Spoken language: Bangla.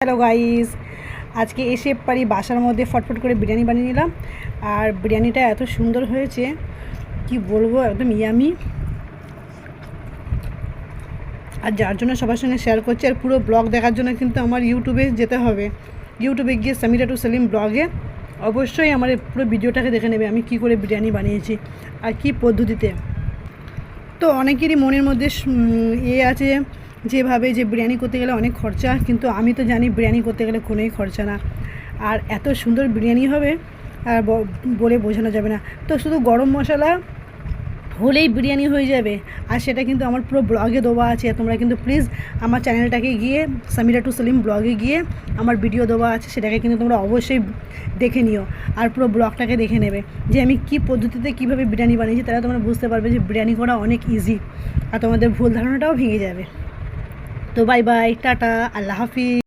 হ্যালো গাইস, আজকে এসে পারি বাসার মধ্যে ফটফট করে বিরিয়ানি বানিয়ে নিলাম। আর বিরিয়ানিটা এত সুন্দর হয়েছে কি বলবো, একদম ইয়ামি। আর যার জন্য সবার সঙ্গে শেয়ার করছি। আর পুরো ব্লগ দেখার জন্য কিন্তু আমার ইউটিউবে যেতে হবে। ইউটিউবে গিয়ে সামিরা টু সেলিম ব্লগে অবশ্যই আমার পুরো ভিডিওটাকে দেখে নেবে আমি কি করে বিরিয়ানি বানিয়েছি আর কি পদ্ধতিতে। তো অনেকেরই মনের মধ্যে আছে যেভাবে যে বিরিয়ানি করতে গেলে অনেক খরচা, কিন্তু আমি তো জানি বিরিয়ানি করতে গেলে কোনোই খরচা না। আর এত সুন্দর বিরিয়ানি হবে আর বলে বোঝানো যাবে না। তো শুধু গরম মশলা হলেই বিরিয়ানি হয়ে যাবে। আর সেটা কিন্তু আমার পুরো ব্লগে দেওয়া আছে। তোমরা কিন্তু প্লিজ আমার চ্যানেলটাকে গিয়ে সামিরা টু সেলিম ব্লগে গিয়ে আমার ভিডিও দেওয়া আছে, সেটাকে কিন্তু তোমরা অবশ্যই দেখে নিও। আর পুরো ব্লগটাকে দেখে নেবে যে আমি কী পদ্ধতিতে কীভাবে বিরিয়ানি বানিয়েছি, তাহলে তোমরা বুঝতে পারবে যে বিরিয়ানি করা অনেক ইজি আর তোমাদের ভুল ধারণাটাও ভেঙে যাবে। তো বাই বাই, টাটা, আল্লাহ হাফিজ।